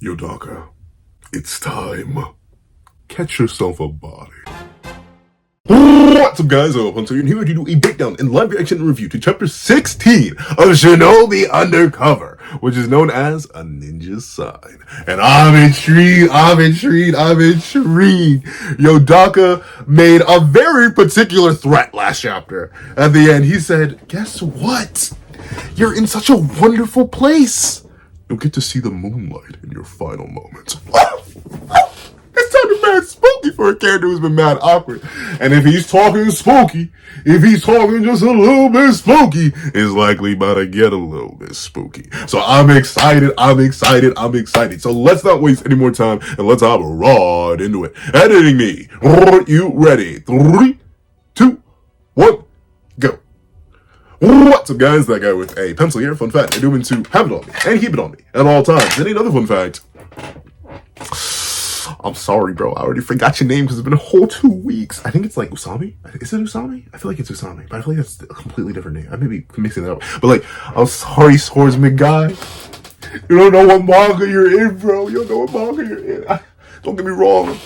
Yodaka, it's time. Catch yourself a body. What's up, guys? I'm Hunter, and here to do a breakdown and live reaction review to chapter 16 of Shinobi Undercover, which is known as A Ninja's Sign. And I'm intrigued. Yodaka made a very particular threat last chapter. At the end, he said, guess what? You're in such a wonderful place. You'll get to see the moonlight in your final moments. It's sounded mad spooky for a character who's been mad awkward. And if he's talking spooky, if he's talking just a little bit spooky, it's likely about to get a little bit spooky. So I'm excited. So let's not waste any more time and let's hop right into it. Editing me. Are you ready? 3, 2, 1, go. What's up, guys? That guy with a pencil here. Fun fact, I do mean to have it on me and keep it on me at all times. And another fun fact, I'm sorry, bro. I already forgot your name because it's been a whole 2 weeks. I think it's like Usami. Is it Usami? I feel like it's Usami, but I feel like that's a completely different name. I may be mixing it up. But like, I'm sorry, Swordsman guy. You don't know what manga you're in, bro. You don't know what manga you're in. Don't get me wrong.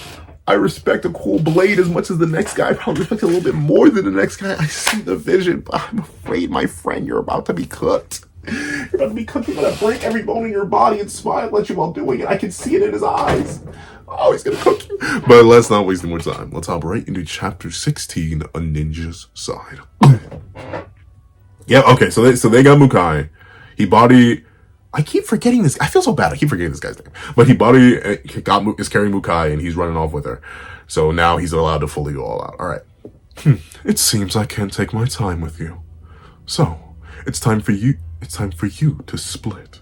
I respect a cool blade as much as the next guy. I probably respect it a little bit more than the next guy. I see the vision, but I'm afraid, my friend, you're about to be cooked. You're about to be cooked. You're going to break every bone in your body and smile at you while doing it. I can see it in his eyes. Oh, he's going to cook you. But let's not waste any more time. Let's hop right into chapter 16, A Ninja's Sign. Yeah, okay, so they got Mukai. I keep forgetting this. I feel so bad. I keep forgetting this guy's name. But is carrying Mukai and he's running off with her. So now he's allowed to fully go all out. All right. It seems I can't take my time with you. So it's time for you to split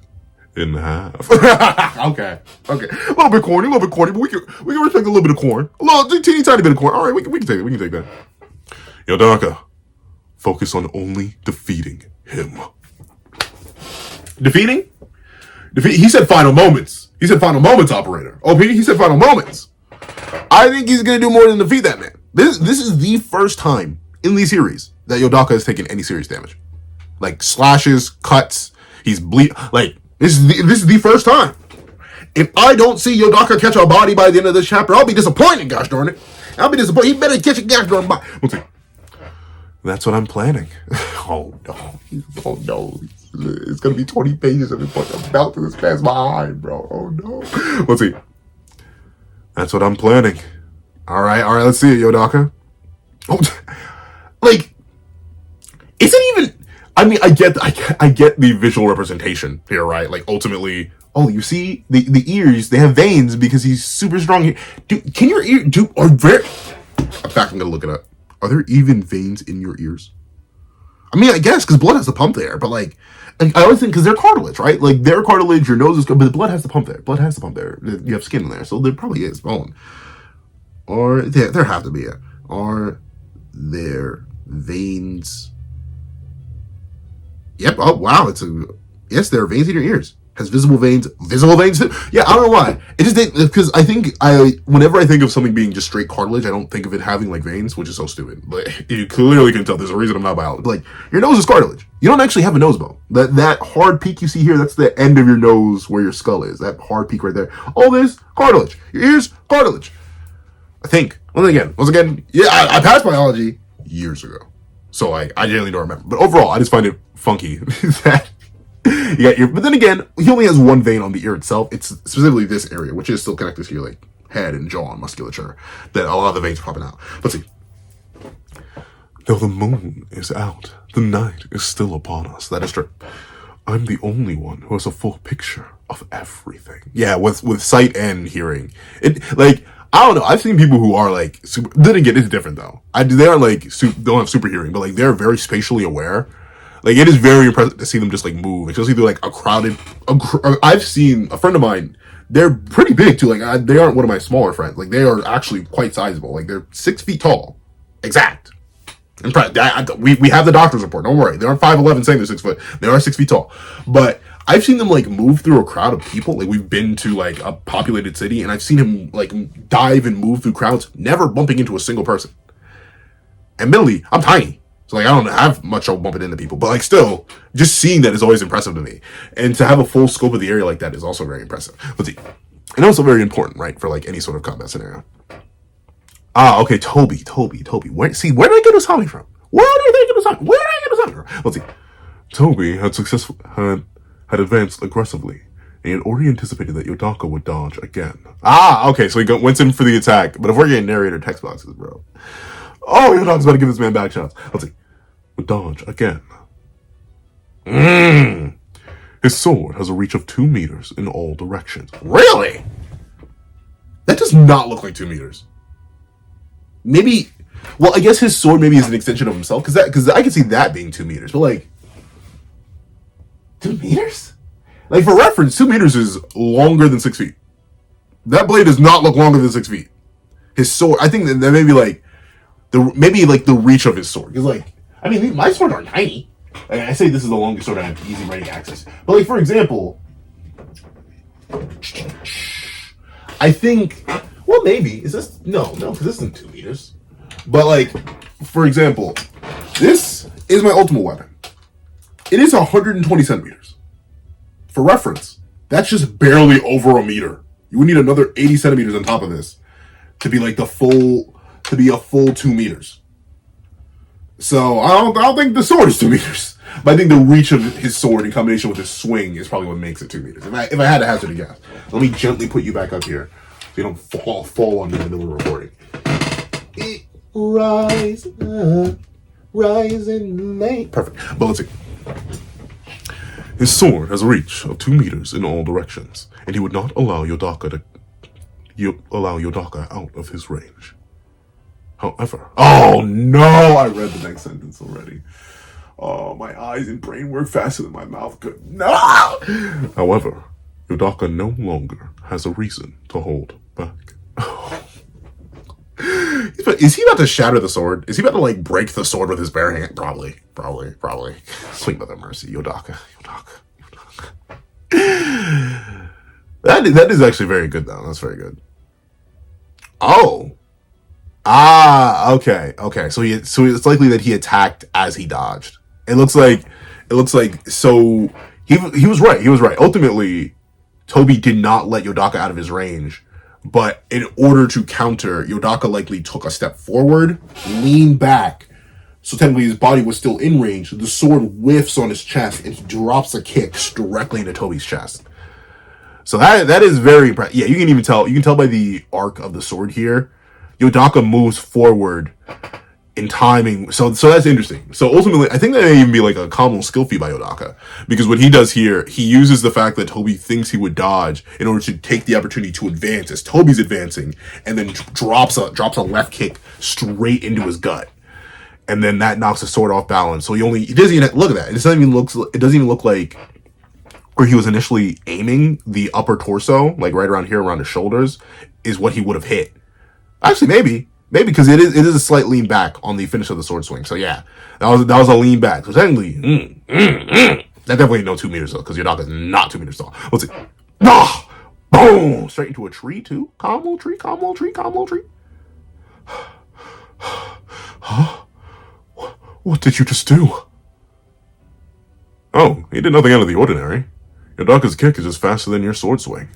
in half. Okay. A little bit corny, but we can respect a little bit of corn. A little teeny tiny bit of corn. All right, we can take it. We can take that. Yodaka, focus on only defeating him. Defeating? He said final moments. He said final moments, operator. OP, he said final moments. I think he's going to do more than defeat that man. This is the first time in the series that Yodaka has taken any serious damage. Like slashes, cuts, he's like this is the first time. If I don't see Yodaka catch a body by the end of this chapter, I'll be disappointed, gosh darn it. I'll be disappointed. He better catch a gosh darn body. We'll see. That's what I'm planning. Oh no. It's gonna be 20 pages of it about to pass my eye, bro. Oh no. Let's see. That's what I'm planning. All right, let's see it, Yodaka. Oh, like, is it even? I mean, I get the visual representation here, right? Like, ultimately, oh, you see the ears, they have veins because he's super strong here. Dude, can your ear, dude, in fact, I'm gonna look it up. Are there even veins in your ears? I mean, I guess, because blood has to pump there, but like I always think, because they're cartilage, right? Like, their cartilage, your nose is good, but the blood has to pump there. You have skin in there, so there probably is bone. Or, there have to be it. Are there veins? Yep, oh, wow, yes, there are veins in your ears. Has visible veins too? Yeah, I don't know why. It just didn't, because whenever I think of something being just straight cartilage, I don't think of it having like veins, which is so stupid. But you clearly can tell there's a reason I'm not biologist. Like, your nose is cartilage. You don't actually have a nose bone. That hard peak you see here, that's the end of your nose where your skull is. That hard peak right there. All this, cartilage. Your ears, cartilage. I think. Once again, yeah, I passed biology years ago. So I genuinely don't remember. But overall, I just find it funky that you got but then again, he only has one vein on the ear itself. It's specifically this area, which is still connected to your like head and jaw and musculature, that a lot of the veins are popping out. Let's see. Though the moon is out, the night is still upon us. That is true. I'm the only one who has a full picture of everything. Yeah, with sight and hearing. It, like, I don't know. I've seen people who are like super. Then again, it's different though. They are like don't have super hearing, but like they're very spatially aware. Like, it is very impressive to see them just like move, especially through like a crowded. I've seen a friend of mine. They're pretty big too. Like, they aren't one of my smaller friends. Like, they are actually quite sizable. Like, they're 6 feet tall, exact. We have the doctor's report. Don't worry. They aren't 5'11" saying they're 6 foot. They are 6 feet tall. But I've seen them like move through a crowd of people. Like, we've been to like a populated city, and I've seen him like dive and move through crowds, never bumping into a single person. Admittedly, I'm tiny. So like I don't have much trouble bumping into people, but like still, just seeing that is always impressive to me. And to have a full scope of the area like that is also very impressive. Let's see. And also very important, right, for like any sort of combat scenario. Ah, okay, Toby. Where did I get his hobby from? Where did I get his hobby from? Let's see. Toby had advanced aggressively, and he had already anticipated that Yodaka would dodge again. Ah, okay, so he went in for the attack, but if we're getting narrator text boxes, bro. Oh, Yodaka's about to give this man back shots. Let's see. Would dodge again. His sword has a reach of 2 meters in all directions. Really? That does not look like 2 meters. Maybe, well, I guess his sword maybe is an extension of himself, because I can see that being 2 meters, but like, 2 meters? Like, for reference, 2 meters is longer than 6 feet. That blade does not look longer than 6 feet. His sword, I think that may be like, the reach of his sword. Because like, I mean, my swords are tiny. Like, I say this is the longest sword I have easy ready access. But like, for example, I think, well, maybe, is this, no, because this isn't 2 meters. But like, for example, this is my ultimate weapon. It is 120 centimeters. For reference, that's just barely over a meter. You would need another 80 centimeters on top of this to be like a full 2 meters. So I don't think the sword is 2 meters. But I think the reach of his sword in combination with his swing is probably what makes it 2 meters. If I had to hazard a guess. Let me gently put you back up here so you don't fall on me in the middle of recording. Rise up, rise in May. Perfect. But let's see. His sword has a reach of 2 meters in all directions, and he would not allow Yodaka out of his range. However, oh no, I read the next sentence already. Oh, my eyes and brain work faster than my mouth could. No! However, Yodaka no longer has a reason to hold back. Is he about to shatter the sword? Is he about to like break the sword with his bare hand? Probably. Sweet mother mercy, Yodaka. That is actually very good though. That's very good. Oh. Okay. So it's likely that he attacked as he dodged. It looks like so he was right. Ultimately, Toby did not let Yodaka out of his range, but in order to counter, Yodaka likely took a step forward, leaned back, so technically his body was still in range. The sword whiffs on his chest and he drops a kick directly into Toby's chest. So that is very impressive. Yeah, you can tell by the arc of the sword here. Yodaka moves forward in timing. So that's interesting. So ultimately, I think that may even be like a common skill feat by Yodaka. Because what he does here, he uses the fact that Toby thinks he would dodge in order to take the opportunity to advance as Toby's advancing, and then drops a left kick straight into his gut. And then that knocks the sword off balance. So he doesn't even look at that. It doesn't even look like where he was initially aiming. The upper torso, like right around here, around his shoulders, is what he would have hit. Actually, maybe because it is a slight lean back on the finish of the sword swing. So yeah, that was a lean back. So technically, that definitely ain't no 2 meters though, because Yodaka is not 2 meters tall. Let's see. Ah, boom! Straight into a tree too. Calm little tree. Huh? What did you just do? Oh, he did nothing out of the ordinary. Yodaka's kick is just faster than your sword swing.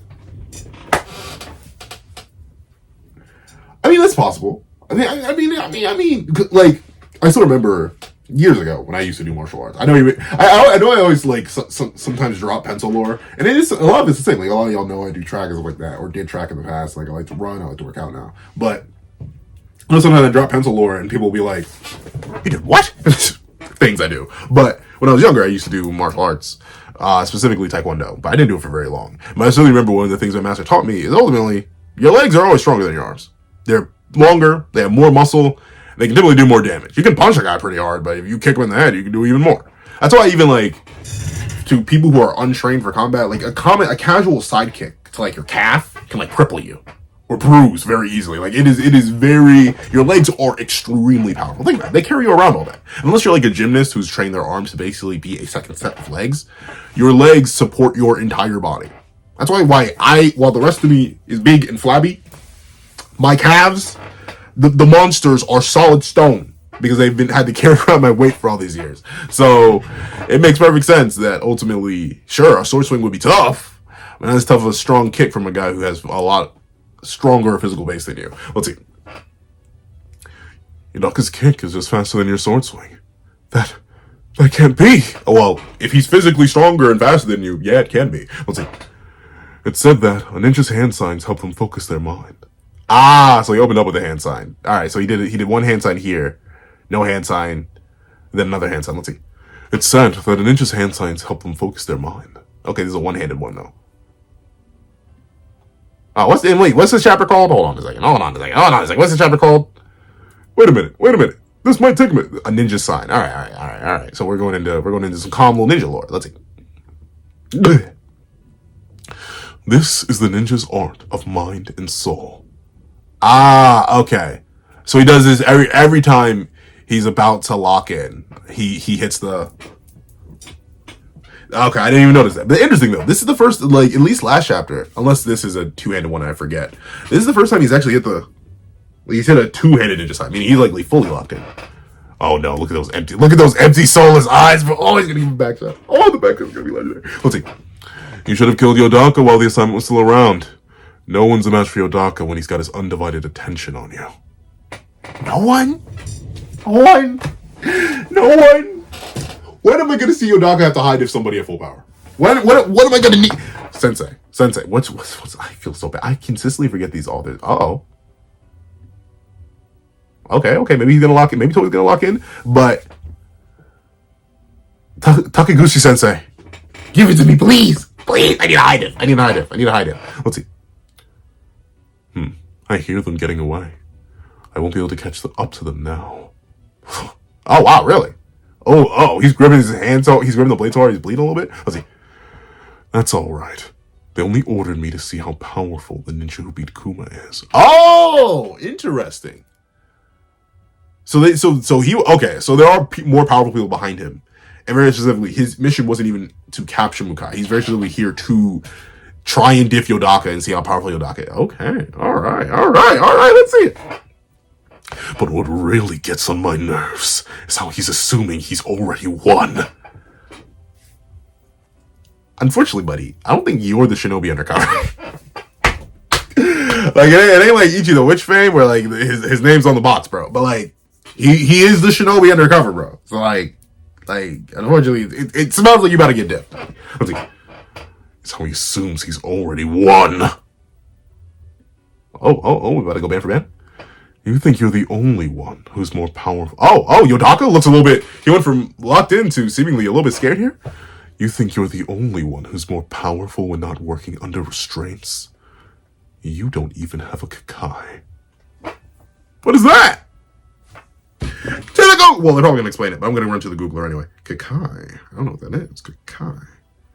I mean, that's possible. I mean, like, I still remember years ago when I used to do martial arts. I know I always like sometimes drop pencil lore, and it is a lot of it's the same. Like a lot of y'all know I do track and stuff like that, or did track in the past. Like I like to run, I like to work out now. But you know, sometimes I drop pencil lore, and people will be like, "You did what?" Things I do. But when I was younger, I used to do martial arts, specifically Taekwondo. But I didn't do it for very long. But I still remember one of the things my master taught me is ultimately your legs are always stronger than your arms. They're longer, they have more muscle, they can typically do more damage. You can punch a guy pretty hard, but if you kick him in the head, you can do even more. That's why even like to people who are untrained for combat, like a casual side kick to like your calf can like cripple you or bruise very easily. Like it is very, your legs are extremely powerful. Think about it, they carry you around all day. Unless you're like a gymnast who's trained their arms to basically be a second set of legs, your legs support your entire body. That's why while the rest of me is big and flabby, my calves, the monsters are solid stone. because they've been had to carry around my weight for all these years. So it makes perfect sense that ultimately, sure, a sword swing would be tough, but not as tough as a strong kick from a guy who has a lot stronger physical base than you. Let's see. Yodaka's kick is just faster than your sword swing. That can't be. Oh, well, if he's physically stronger and faster than you, yeah, it can be. Let's see. It said that a ninja's hand signs help them focus their mind. Ah, so he opened up with a hand sign. All right, so he did one hand sign here, no hand sign, then another hand sign. Let's see. It said that a ninja's hand signs help them focus their mind. Okay, this is a one-handed one though. Oh, what's this chapter called? Hold on a second. What's the chapter called? Wait a minute. This might take a minute. A ninja sign. All right. So we're going into some calm little ninja lore. Let's see. This is the ninja's art of mind and soul. Ah, okay. So he does this every time he's about to lock in. He hits the. Okay, I didn't even notice that. But interesting though, this is the first, like, at least last chapter, unless this is a two-handed one, I forget. This is the first time he's actually hit a two-handed ninja sign. I mean, he's like fully locked in. Oh no, look at those empty soulless eyes, bro. Oh, he's gonna give him back shot. Oh, the back shot's gonna be legendary. Let's see. You should have killed Yodaka while the assignment was still around. No one's a match for Yodaka when he's got his undivided attention on you. No one? When am I going to see Yodaka have to hide if somebody at full power? What am I going to need? Sensei, what's I feel so bad. I consistently forget these all the. Okay, maybe he's going to lock in. Maybe Toei's going to lock in, but Takeguchi Sensei, give it to me, please. Please, I need to hide him. Let's see. I hear them getting away. I won't be able to catch up to them now. Oh, wow, really? Oh, he's gripping his hands out. He's gripping the blade so hard he's bleeding a little bit. Let's see. That's all right. They only ordered me to see how powerful the ninja who beat Kuma is. Oh, interesting. So there are more powerful people behind him. And very specifically, his mission wasn't even to capture Mukai. He's very specifically here to try and diff Yodaka and see how powerful Yodaka is. Okay, all right, let's see it. But what really gets on my nerves is how he's assuming he's already won. Unfortunately, buddy, I don't think you're the Shinobi Undercover. Like, it ain't like Ichi the Witch fame where, like, his name's on the box, bro. But, like, he is the Shinobi Undercover, bro. So, like, unfortunately, it smells like you about to get dipped. Let's see. It's how he assumes he's already won. Oh, we about to go band for band? You think you're the only one who's more powerful. Oh, Yodaka looks a little bit, he went from locked in to seemingly a little bit scared here. You think you're the only one who's more powerful when not working under restraints. You don't even have a Kakai. What is that? Well, they're probably going to explain it, but I'm going to run to the Googler anyway. Kakai. I don't know what that is. Kakai.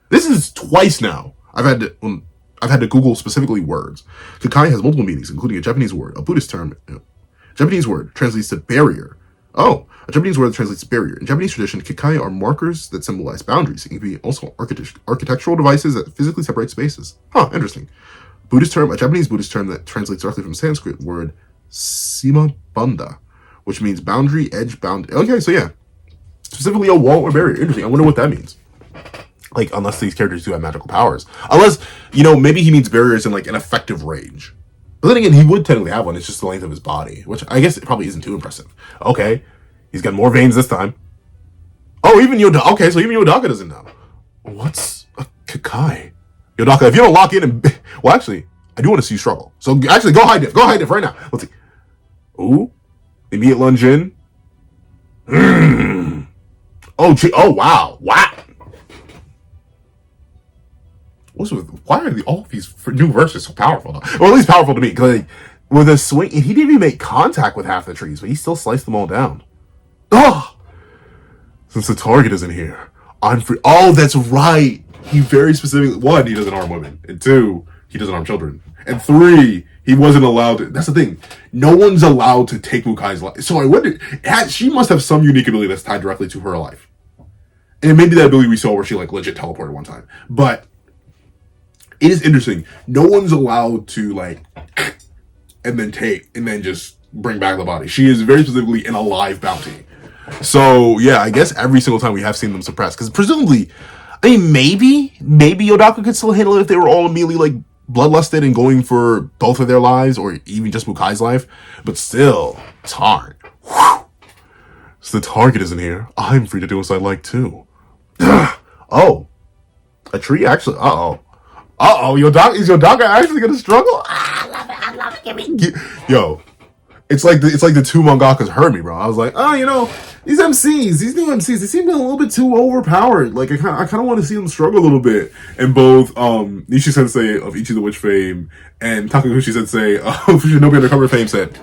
This is twice now. I've had to Google specifically words. Kakai has multiple meanings, including a Japanese word, a Buddhist term. Japanese word translates to barrier. Oh, a Japanese word that translates to barrier. In Japanese tradition, Kakai are markers that symbolize boundaries. It can be also architectural devices that physically separate spaces. Huh, interesting. Buddhist term, a Japanese Buddhist term that translates directly from Sanskrit word Simabanda, which means boundary, edge, bound. Okay, so yeah. Specifically a wall or barrier. Interesting. I wonder what that means. Like, unless these characters do have magical powers. Unless, maybe he means barriers in, like, an effective range. But then again, he would technically have one. It's just the length of his body, which I guess it probably isn't too impressive. Okay. He's got more veins this time. Oh, even Yodaka. Okay, so even Yodaka doesn't know. What's a Kakai? Yodaka, if you don't lock in and... Well, actually, I do want to see you struggle. So, actually, go hide it. Go hide it right now. Let's see. Ooh. Immediate lunge in. Oh, wow. Wow. Why are all of these new verses so powerful? Well, at least powerful to me. Because like, with a swing, he didn't even make contact with half the trees, but he still sliced them all down. Oh! Since the target isn't here, I'm free. Oh, that's right. He very specifically, 1, he doesn't harm women. And 2, he doesn't harm children. And 3, he wasn't allowed to. That's the thing. No one's allowed to take Mukai's life. So I wonder, she must have some unique ability that's tied directly to her life. And maybe that ability we saw where she like legit teleported one time. But it is interesting. No one's allowed to like, and then just bring back the body. She is very specifically an alive bounty. So yeah, I guess every single time we have seen them suppressed, because presumably, I mean, maybe Yodaka could still handle it if they were all immediately like bloodlusted and going for both of their lives, or even just Mukai's life. But still, it's hard. Whew. So the target isn't here. I'm free to do as I like too. Oh, a tree actually. Yodaka, is Yodaka actually gonna struggle? I love it. Give me. Yo. It's like the two mangakas heard me, bro. I was like, these new MCs, they seem a little bit too overpowered. Like I kind of want to see them struggle a little bit. And both Nishi Sensei of Ichi the Witch fame and Takaguchi Sensei of Shinobi Undercover fame said,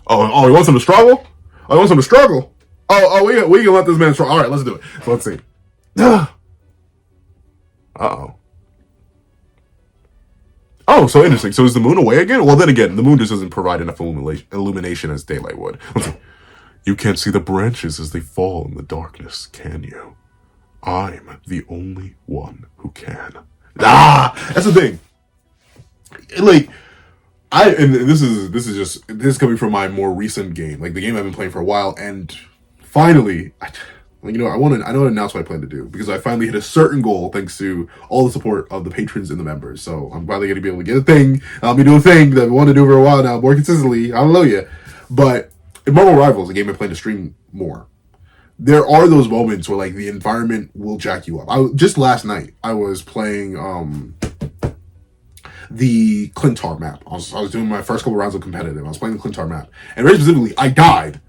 "Oh, he wants him to struggle? Oh, he wants him to struggle? We can let this man struggle. All right, let's do it. So let's see. Uh-oh. Oh, so interesting. So is the moon away again? Well, then again, the moon just doesn't provide enough illumination as daylight would. Let's see. You can't see the branches as they fall in the darkness, can you? I'm the only one who can. That's the thing. Like, this is coming from my more recent game, like the game I've been playing for a while, and finally, I know to announce what I plan to do, because I finally hit a certain goal thanks to all the support of the patrons and the members. So I'm finally going to be able to get a thing. I'll be doing a thing that I want to do for a while now, more consistently. Hallelujah. But in Marvel Rivals, a game I plan to stream more, there are those moments where like the environment will jack you up. Just last night, I was playing the Clintar map. I was doing my first couple rounds of competitive. I was playing the Clintar map. And very specifically, I died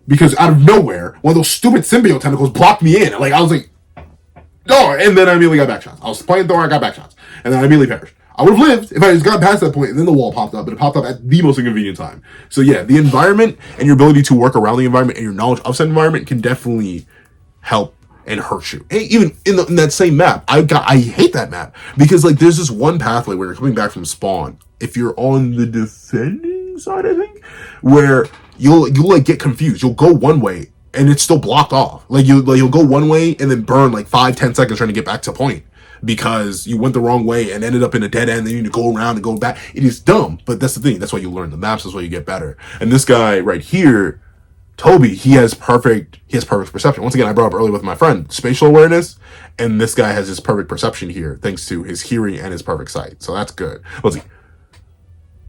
because out of nowhere, one of those stupid symbiote tentacles blocked me in. Like, I was like, oh, and then I immediately got back shots. I was playing Thor, I got back shots. And then I immediately perished. I would have lived if I just got past that point, and then the wall popped up, but it popped up at the most inconvenient time. So yeah, the environment and your ability to work around the environment and your knowledge of said environment can definitely help and hurt you. Hey, even in that same map, I hate that map, because like there's this one pathway where you're coming back from spawn, if you're on the defending side, I think, where you'll like get confused. You'll go one way and it's still blocked off. You'll go one way and then burn like 5-10 seconds trying to get back to point because you went the wrong way and ended up in a dead end. Then you need to go around and go back. It is dumb, but that's the thing. That's why you learn the maps. That's why you get better. And this guy right here, Toby, he has perfect perception. Once again, I brought up earlier with my friend, spatial awareness, and this guy has his perfect perception here thanks to his hearing and his perfect sight. So that's good. Let's see.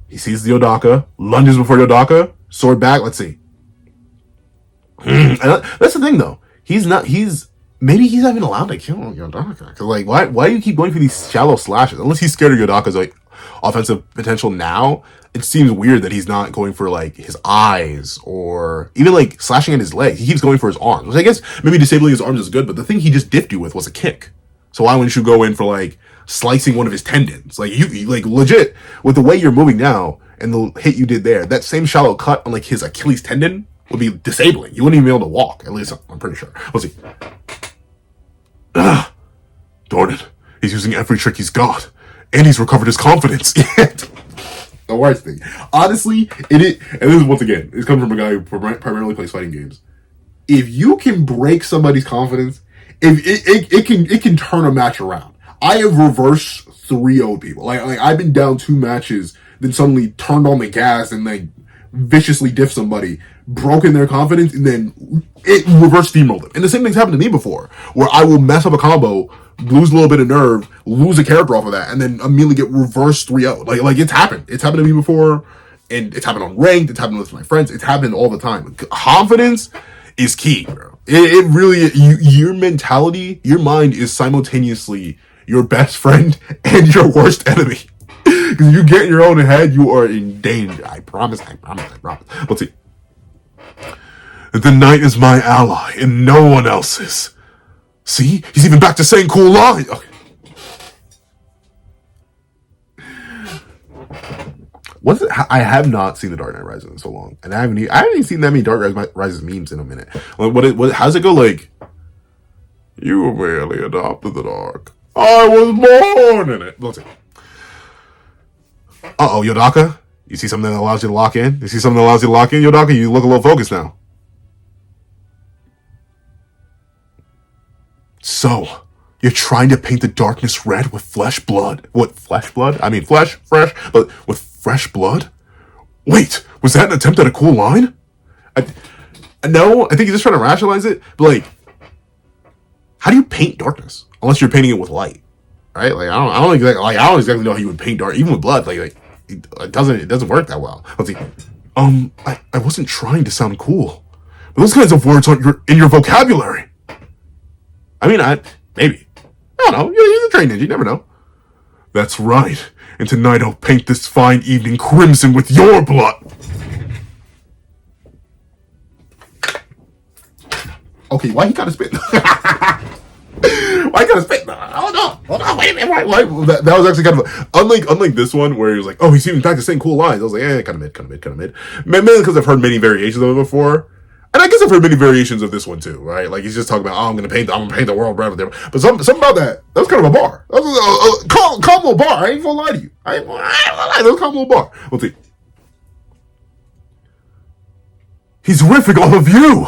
He sees the Yodaka, lunges before Yodaka, sword back. Let's see. And that's the thing, though. Maybe he's not even allowed to kill Yodaka. Because, like, why do you keep going for these shallow slashes? Unless he's scared of Yodaka's, like, offensive potential now, it seems weird that he's not going for, like, his eyes or even, like, slashing at his legs. He keeps going for his arms. Which I guess maybe disabling his arms is good, but the thing he just diffed you with was a kick. So why wouldn't you go in for, like, slicing one of his tendons? Like, you like, legit, with the way you're moving now and the hit you did there, that same shallow cut on, like, his Achilles tendon would be disabling. You wouldn't even be able to walk. At least I'm pretty sure. Let's see. Darn it. He's using every trick he's got. And he's recovered his confidence. The worst thing. Honestly, and this is, once again, it's coming from a guy who primarily plays fighting games. If you can break somebody's confidence, it can turn a match around. I have reverse 3-0'd people. Like I've been down 2 matches, then suddenly turned on the gas and like viciously diffed somebody, broken their confidence, and then it reverse steamrolled them. And the same thing's happened to me before, where I will mess up a combo, lose a little bit of nerve, lose a character off of that, and then immediately get reverse 3-0. Like it's happened. It's happened to me before, and it's happened on ranked. It's happened with my friends. It's happened all the time. Confidence is key, bro. It really, your mentality, your mind is simultaneously your best friend and your worst enemy. Because you get in your own head, you are in danger. I promise. Let's see. The night is my ally and no one else's. See? He's even back to saying cool lines. Okay. I have not seen The Dark Knight Rises in so long. And I haven't even seen that many Dark Knight Rises memes in a minute. Like, how's it go like, you merely adopted the dark. I was born in it. Let's see. Uh-oh, Yodaka? You see something that allows you to lock in? Yodaka? You look a little focused now. So, you're trying to paint the darkness red with flesh blood. What, flesh blood? I mean, flesh, fresh, but with fresh blood? Wait, Was that an attempt at a cool line? No, I think he's just trying to rationalize it. But like, how do you paint darkness unless you're painting it with light, right? Like I don't exactly know how you would paint dark, even with blood. Like it doesn't work that well. Let's see. I wasn't trying to sound cool, but those kinds of words aren't in your vocabulary. I mean, maybe. I don't know. You're a trained ninja. You never know. That's right. And tonight I'll paint this fine evening crimson with your blood. Okay, why he gotta spit? Why he gotta spit? Hold on, wait a minute. Why? That was actually kind of unlike this one where he was like, oh, he's even back to saying cool lines. I was like, kind of mid. Mainly because I've heard many variations of it before. And I guess I've heard many variations of this one too, right? Like he's just talking about, oh, I'm gonna paint the world red with them. But something about that was kind of a bar. That was a calm little bar. I ain't gonna lie to you. I ain't gonna lie. That was a calm little bar. Let's see. He's riffing off of you.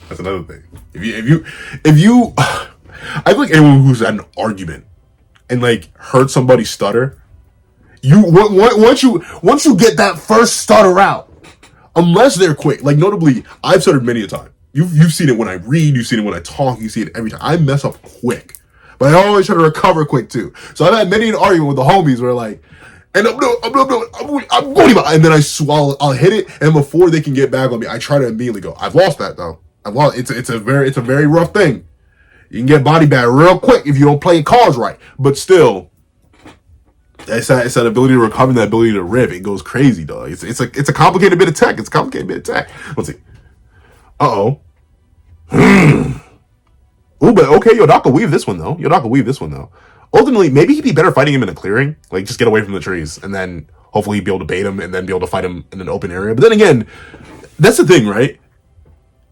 That's another thing. If you, I feel like anyone who's had an argument and like heard somebody stutter, once you get that first stutter out, unless they're quick, like notably, I've stuttered many a time. You've seen it when I read, you've seen it when I talk, you see it every time. I mess up quick, but I always try to recover quick too. So I've had many an argument with the homies where like, and I'm going about, and then I'll hit it, and before they can get back on me, I try to immediately go, I've lost that though. It's a very rough thing. You can get body bag real quick if you don't play your cards right. But still, it's that ability to recover, that ability to riff. It goes crazy, dog. It's a complicated bit of tech. Let's see. Oh. Oh, but okay, Yodaka weave this one though. Ultimately, maybe he'd be better fighting him in a clearing, like just get away from the trees, and then hopefully he'd be able to bait him, and then be able to fight him in an open area. But then again, that's the thing, right?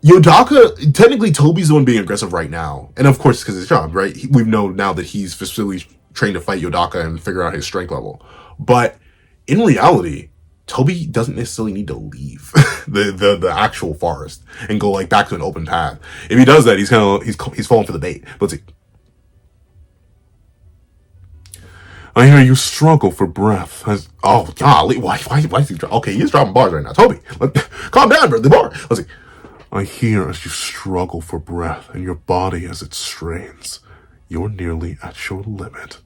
Yodaka, technically Toby's the one being aggressive right now. And of course, because it's his job, right? We know now that he's specifically trained to fight Yodaka and figure out his strength level. But in reality, Toby doesn't necessarily need to leave the actual forest and go like back to an open path. If he does that, he's falling for the bait. Let's see. I hear you struggle for breath. Oh, golly, why is he okay, he's dropping bars right now. Toby, calm down, bro. The bar. Let's see. I hear as you struggle for breath and your body as it strains. You're nearly at your limit.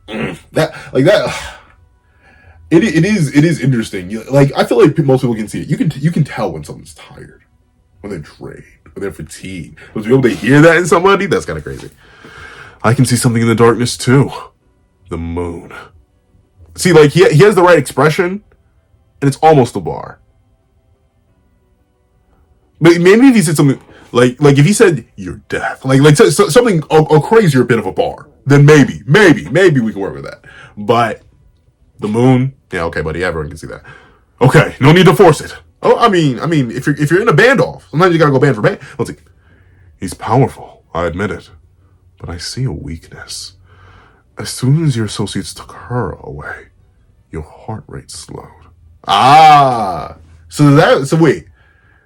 It is interesting. Like I feel like most people can see it. You can tell when someone's tired, when they're drained, when they're fatigued. But to be able to hear that in somebody, that's kind of crazy. I can see something in the darkness too. The moon. See, like he has the right expression. And it's almost a bar. But maybe if he said something like if he said you're deaf, like something a crazier bit of a bar, then maybe we can work with that. But the moon, yeah, okay, buddy, everyone can see that. Okay, no need to force it. Oh, I mean, if you're in a band off, sometimes you gotta go band for band. Let's see. He's powerful, I admit it, but I see a weakness. As soon as your associates took her away, your heart rate slowed. So wait.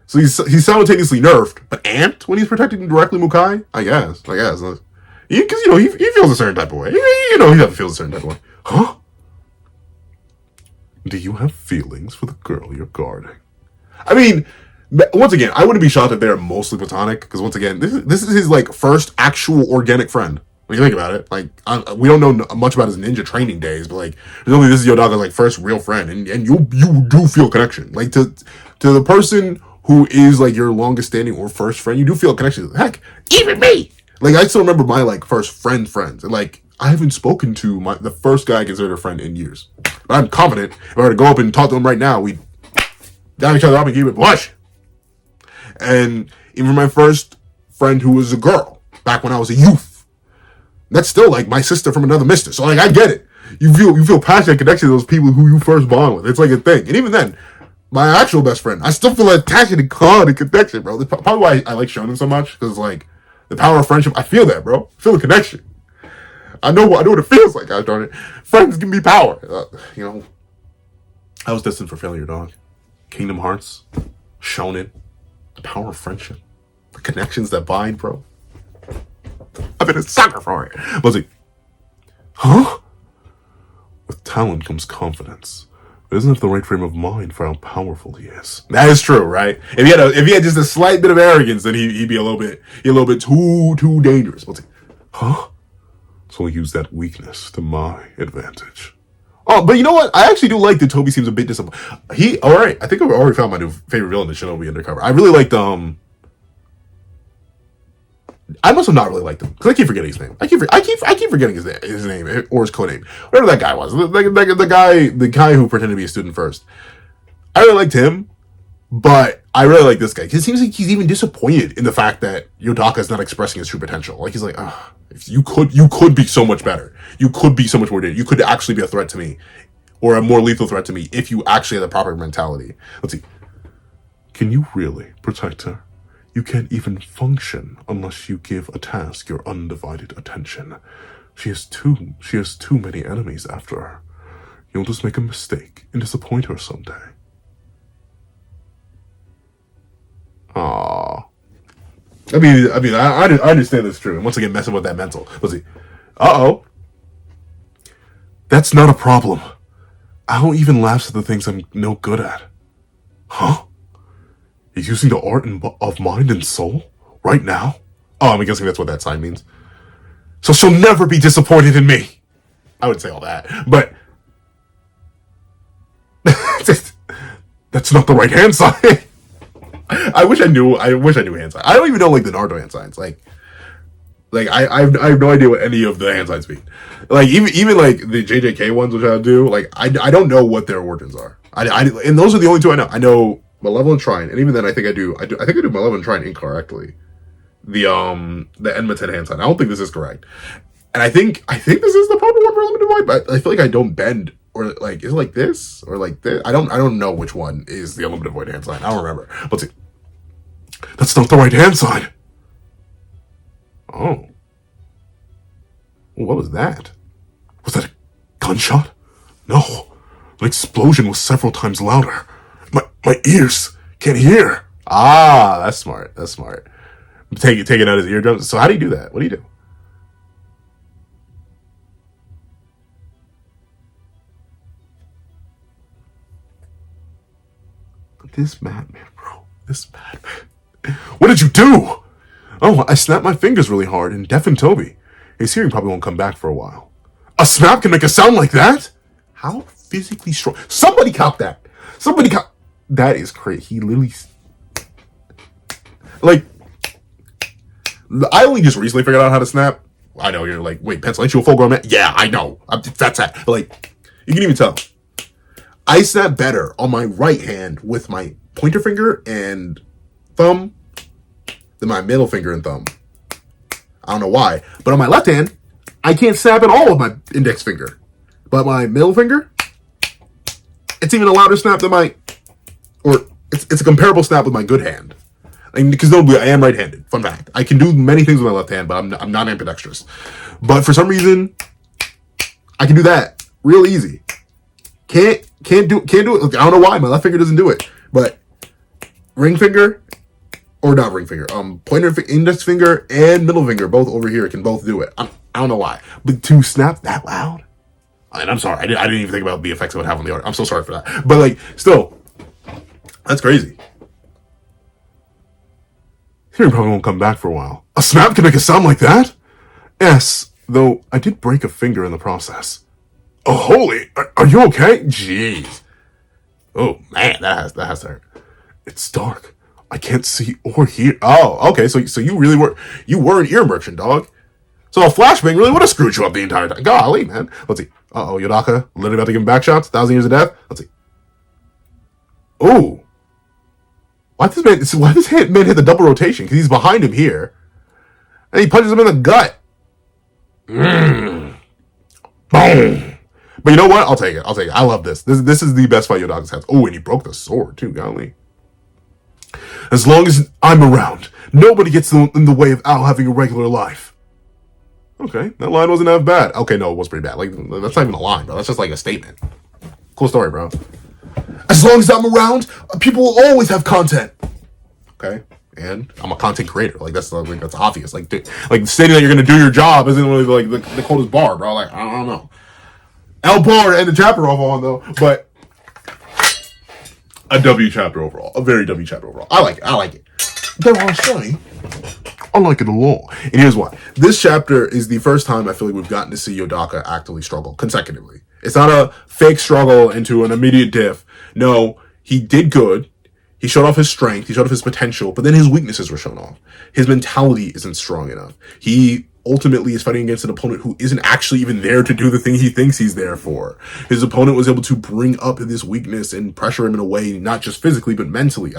So he's simultaneously nerfed, but amped when he's protecting directly Mukai? I guess. Because, he feels a certain type of way. He definitely feels a certain type of way. Huh? Do you have feelings for the girl you're guarding? I mean, once again, I wouldn't be shocked if they're mostly platonic, because once again, this is his, like, first actual organic friend. When you think about it, like, we don't know much about his ninja training days, but like, really, this is Yodaka's like first real friend, and you do feel connection, like to the person who is like your longest standing or first friend, you do feel a connection. Heck, even me, like I still remember my like first friends, and like I haven't spoken to the first guy I considered a friend in years, but I'm confident if I were to go up and talk to him right now, we'd dab each other up and keep it blush. And even my first friend who was a girl back when I was a youth. That's still like my sister from another mister. So like I get it. You feel passionate connection to those people who you first bond with. It's like a thing. And even then, my actual best friend, I still feel attached and caught and connection, bro. That's probably why I like shonen so much. Because like the power of friendship, I feel that, bro. I feel the connection. I know what it feels like. Gosh darn it. Friends give me power. I was destined for failure, dog. Kingdom Hearts, shonen, the power of friendship, the connections that bind, bro. I've been a sucker for it. Was he? Huh? talent comes confidence. But doesn't have the right frame of mind for how powerful he is. That is true, right? If he had just a slight bit of arrogance, then he'd be a little bit too dangerous. Let's see. Huh? So I'll use that weakness to my advantage. Oh, but you know what? I actually do like that Toby seems a bit disappointed. Alright, I think I've already found my new favorite villain in Shinobi Undercover. I really liked, I must have not really liked him, because I keep forgetting his name. I keep forgetting his name, or his codename. Whatever that guy was. The guy who pretended to be a student first. I really liked him, but I really like this guy, because it seems like he's even disappointed in the fact that Yodaka is not expressing his true potential. Like, he's like, you could be so much better. You could be so much more dangerous. You could actually be a threat to me, or a more lethal threat to me, if you actually had the proper mentality. Let's see. Can you really protect her? You can't even function unless you give a task your undivided attention. She has too many enemies after her. You'll just make a mistake and disappoint her someday. Aww. I understand that's true. And once again, messing with that mental. Let's see. Uh-oh. That's not a problem. I don't even laugh at the things I'm no good at. Huh? He's using the art of mind and soul? Right now? Oh, I'm guessing that's what that sign means. So she'll never be disappointed in me. I would say all that, but... that's not the right hand sign. I wish I knew hand signs. I don't even know, like, the Naruto hand signs. Like I have no idea what any of the hand signs mean. Like, even like, the JJK ones, which I do, like, I don't know what their origins are. And those are the only two I know. I know Malevolent Shrine, and even then, I think I do Malevolent Shrine incorrectly. The Enmeten hand sign. I don't think this is correct, and I think this is the proper one for limited void, but I feel like I don't bend, or like, is it like this or like this? I don't know which one is the unlimited void hand sign. I don't remember. Let's see. That's not the right hand sign. Oh, what was that? Was that a gunshot? No, an explosion was several times louder. My ears can't hear. Ah, that's smart. That's smart. Taking out his eardrums. So how do you do that? What do you do? This madman, bro. This madman. What did you do? Oh, I snapped my fingers really hard and deafened Toby. His hearing probably won't come back for a while. A snap can make a sound like that? How physically strong? Somebody cop that. That is crazy. He literally... Like... I only just recently figured out how to snap. I know, you're like, wait, pencil, ain't you a full grown man? Yeah, I know. That's that. But like, you can even tell. I snap better on my right hand with my pointer finger and thumb than my middle finger and thumb. I don't know why. But on my left hand, I can't snap at all with my index finger. But my middle finger, it's even a louder snap than my... Or, it's a comparable snap with my good hand. Because I am right-handed. Fun fact. I can do many things with my left hand, but I'm not ambidextrous. But for some reason, I can do that real easy. Can't do it. I don't know why my left finger doesn't do it. But ring finger, or not ring finger, pointer, index finger, and middle finger, both over here, can both do it. I don't know why, but to snap that loud, and I'm sorry, I didn't even think about the effects it would have on the art. I'm so sorry for that. But like, still, that's crazy. Hearing probably won't come back for a while. A snap can make a sound like that? Yes, though I did break a finger in the process. Oh, holy! Are you okay? Jeez. Oh man, that has to hurt. It's dark. I can't see or hear. Oh, okay. So you really were an ear merchant, dog. So a flashbang really would have screwed you up the entire time. Golly, man. Let's see. Uh-oh, Yodaka literally about to give him back shots. 1,000 years of death. Let's see. Ooh. Why this man hit the double rotation? Because he's behind him here. And he punches him in the gut. Boom. But you know what? I'll take it. I love this. This is the best fight Yodaka's had. Oh, and he broke the sword too, golly. As long as I'm around, nobody gets in the way of Al having a regular life. Okay, that line wasn't that bad. Okay, no, it was pretty bad. Like, that's not even a line, bro. That's just like a statement. Cool story, bro. As long as I'm around, people will always have content. Okay, and I'm a content creator. Like that's obvious. Like stating that you're gonna do your job isn't really like the coldest bar, bro. Like I don't know. L bar to end the chapter off on though, but a W chapter overall, a very W chapter overall. I like it. Dare I say, I like it a lot. And here's why. This chapter is the first time I feel like we've gotten to see Yodaka actively struggle consecutively. It's not a fake struggle into an immediate diff. No, he did good. He showed off his strength. He showed off his potential, but then his weaknesses were shown off. His mentality isn't strong enough. He ultimately is fighting against an opponent who isn't actually even there to do the thing he thinks he's there for. His opponent was able to bring up this weakness and pressure him in a way, not just physically, but mentally,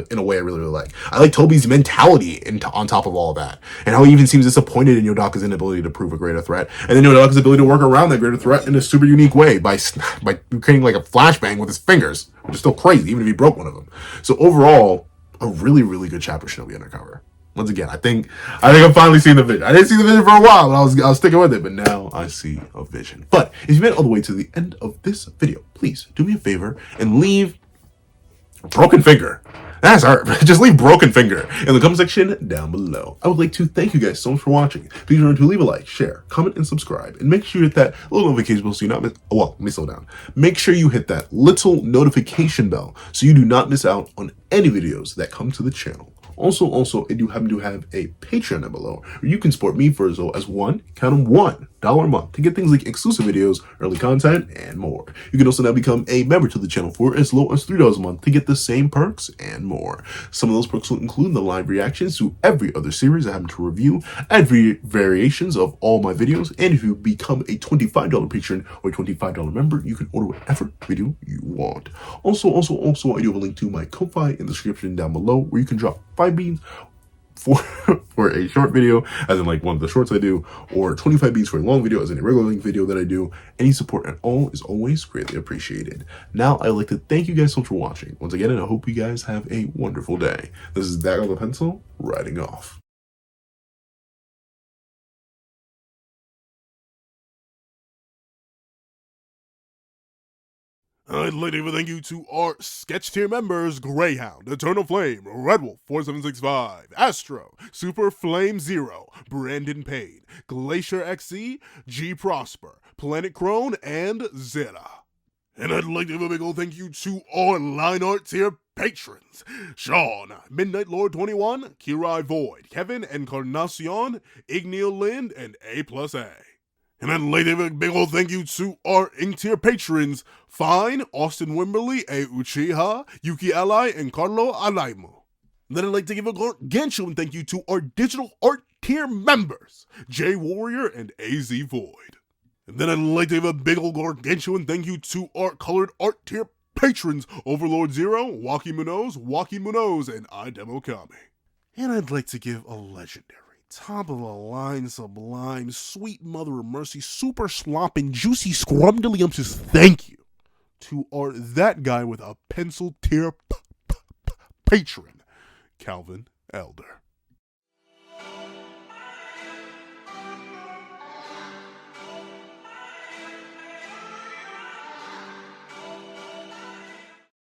in a way I really like. I like Toby's mentality on top of all of that, and how he even seems disappointed in Yodaka's inability to prove a greater threat, and then Yodaka's ability to work around that greater threat in a super unique way by creating like a flashbang with his fingers, which is still crazy, even if he broke one of them. So overall, a really, really good chapter, Shinobi Undercover. Once again, I think I'm finally seeing the vision. I didn't see the vision for a while, but I was sticking with it. But now I see a vision. But if you made it all the way to the end of this video, please do me a favor and leave broken finger. That's art. Just leave broken finger in the comment section down below. I would like to thank you guys so much for watching. Please remember to leave a like, share, comment, and subscribe. And make sure you hit that little notification bell so you not miss. Well, let me slow down. Make sure you hit that little notification bell so you do not miss out on any videos that come to the channel. Also, I do happen to have a Patreon down below where you can support me for as low as $1 a month to get things like exclusive videos, early content, and more. You can also now become a member to the channel for as low as $3 a month to get the same perks and more. Some of those perks will include the live reactions to every other series I happen to review, every variations of all my videos, and if you become a $25 patron or a $25 member, you can order whatever video you want. Also, I do have a link to my Ko-Fi in the description down below where you can drop 5 beans for a short video, as in like one of the shorts I do, or 25 beans for a long video, as in a regular length video that I do. Any support at all is always greatly appreciated. Now, I'd like to thank you guys so much for watching once again, and I hope you guys have a wonderful day. This is Dag on the Pencil, writing off. I'd like to give a thank you to our sketch tier members: Greyhound, Eternal Flame, Red Wolf 4765, Astro, Super Flame Zero, Brandon Payne, Glacier XC, G Prosper, Planet Crone, and Zeta. And I'd like to give a big old thank you to our line art tier patrons: Sean, Midnight Lord 21, Kirai Void, Kevin Encarnacion, Igneal Lind, and A+A. And I'd like to give a big old thank you to our Ink tier patrons: Fine, Austin Wimberly, A Uchiha, Yuki Ally, and Carlo Alaimo. Then I'd like to give a gargantuan thank you to our digital art tier members: J Warrior and AZ Void. And then I'd like to give a big old gargantuan thank you to our colored art tier patrons: Overlord Zero, Waki Munoz, and iDemokami. And I'd like to give a legendary, top of the line, sublime, sweet mother of mercy, super slopping, juicy scrumdiddlyumptious thank you to our that guy with a pencil tier patron, Calvin Elder.